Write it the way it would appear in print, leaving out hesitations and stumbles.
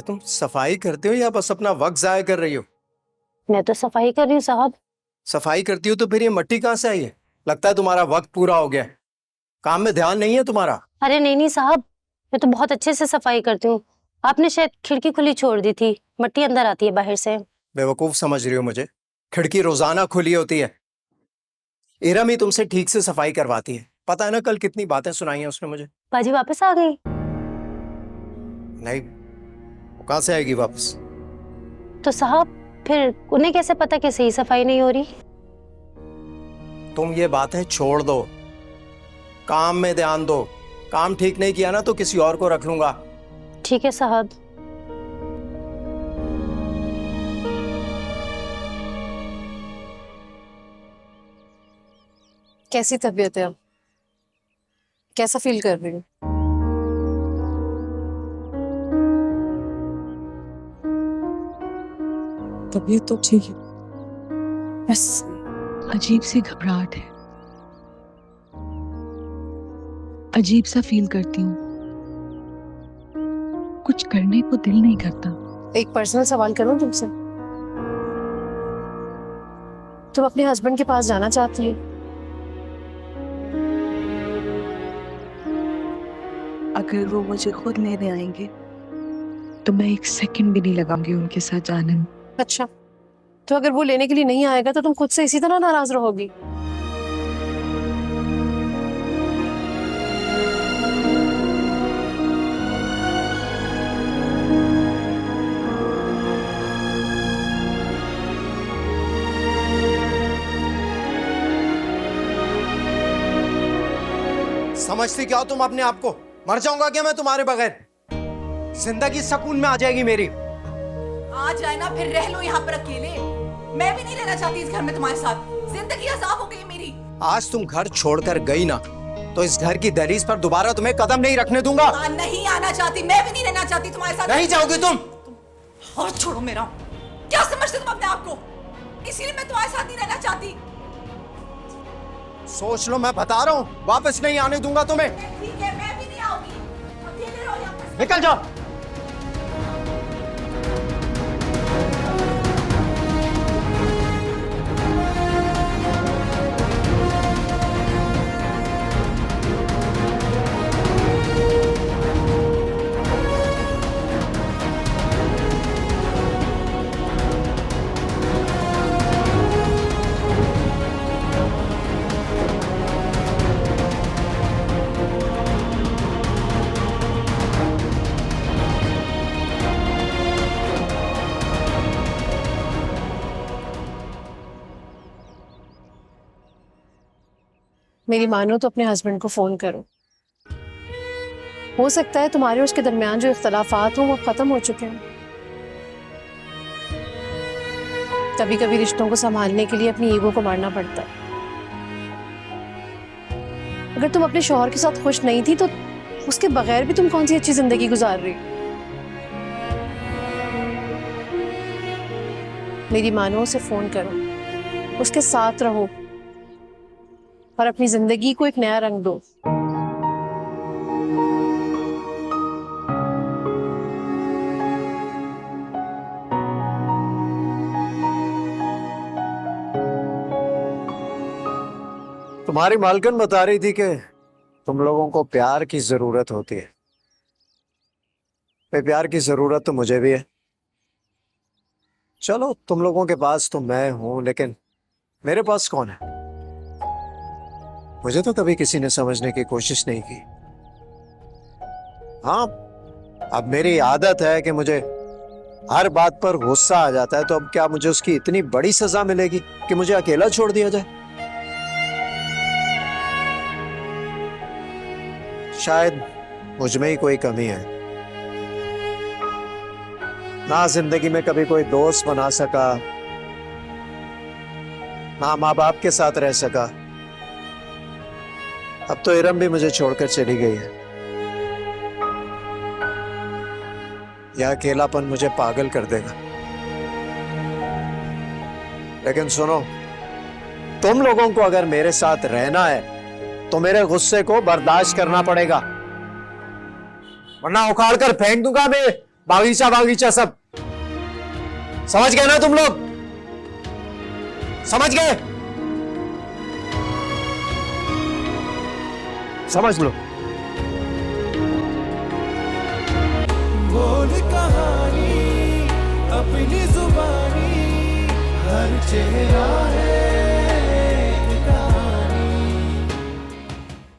तुम सफाई करते हो या बस अपना वक्त जाया कर रही हो? मैं तो सफाई कर रही हूँ साहब। सफाई करती हो तो फिर ये मिट्टी कहाँ से आई है? लगता है तुम्हारा वक्त पूरा हो गया है। काम में ध्यान नहीं है तुम्हारा। अरे नहीं नहीं साहब, मैं तो बहुत अच्छे से सफाई करती हूँ। आपने शायद खिड़की खुली छोड़ दी थी, मिट्टी अंदर आती है बाहर से। बेवकूफ समझ रही हो मुझे? खिड़की रोजाना खुली होती है। इरम ही तुमसे ठीक से सफाई करवाती है। पता है ना कल कितनी बातें सुनाई हैं उसने मुझे। बाजी वापस आ गई? नहीं, वो कहाँ से आएगी वापस? तो साहब फिर उन्हें कैसे पता कि सही सफाई नहीं हो रही? तुम ये बातें छोड़ दो, काम में ध्यान दो। काम ठीक नहीं किया ना तो किसी और को रख लूंगा। ठीक है साहब। कैसी तबीयत है अब? कैसा फील कर रही हो? तबीयत तो ठीक है, बस अजीब सी घबराहट है। अजीब सा फील करती हूँ, कुछ करने को दिल नहीं करता। एक पर्सनल सवाल करूं तुमसे? तुम अपने हस्बैंड के पास जाना चाहती हो? अगर वो मुझे खुद लेने आएंगे तो मैं एक सेकंड भी नहीं लगाऊंगी उनके साथ जाने में। अच्छा, तो अगर वो लेने के लिए नहीं आएगा तो तुम खुद से इसी तरह नाराज रहोगी? समझती क्या हो तुम अपने आप को? मर जाऊंगा क्या मैं तुम्हारे बगैर? जिंदगी सुकून में आ जाएगी मेरी। आ जाए ना, फिर रह लो यहाँ पर अकेले। मैं भी नहीं रहना चाहती इस घर में तुम्हारे साथ। जिंदगी अजाब हो गई मेरी। आज तुम घर छोड़कर गई ना तो इस घर की दहलीज पर दोबारा तुम्हें कदम नहीं रखने दूंगा। नहीं आना चाहती, मैं भी नहीं रहना चाहती तुम्हारे साथ। नहीं जाओगी तुम? हाथ छोड़ो मेरा। क्या समझते तुम अपने आप को? इसीलिए मैं तुम्हारे साथ नहीं रहना चाहती। सोच लो, मैं बता रहा हूँ वापस नहीं आने दूंगा तुम्हें। ठीक है, मैं भी नहीं आऊंगी। अकेले रहो यहाँ पर। निकल जाओ। मेरी मानो तो अपने हस्बैंड को फोन करो। हो सकता है तुम्हारे और उसके दरमियान जो इख्तलाफात हों वो खत्म हो चुके हैं। कभी कभी रिश्तों को संभालने के लिए अपनी ईगो को मारना पड़ता है। अगर तुम अपने शौहर के साथ खुश नहीं थी तो उसके बगैर भी तुम कौन सी अच्छी जिंदगी गुजार रही हो? मेरी मानो उसे फोन करो, उसके साथ रहो और अपनी जिंदगी को एक नया रंग दो। तुम्हारी मालकिन बता रही थी कि तुम लोगों को प्यार की जरूरत होती है। प्यार की जरूरत तो मुझे भी है। चलो, तुम लोगों के पास तो मैं हूं, लेकिन मेरे पास कौन है? मुझे तो कभी किसी ने समझने की कोशिश नहीं की। हाँ, अब मेरी आदत है कि मुझे हर बात पर गुस्सा आ जाता है, तो अब क्या मुझे उसकी इतनी बड़ी सजा मिलेगी कि मुझे अकेला छोड़ दिया जाए? शायद मुझ में ही कोई कमी है। ना जिंदगी में कभी कोई दोस्त बना सका, ना माँ बाप के साथ रह सका। अब तो इरम भी मुझे छोड़कर चली गई है। यह अकेलापन मुझे पागल कर देगा। लेकिन सुनो, तुम लोगों को अगर मेरे साथ रहना है तो मेरे गुस्से को बर्दाश्त करना पड़ेगा, वरना उखाड़ कर फेंक दूंगा मैं बागीचा बागीचा सब। समझ गए ना तुम लोग? समझ गए? समझ लो। बोल कहानी अपनी जुबानी, हर चेहरा है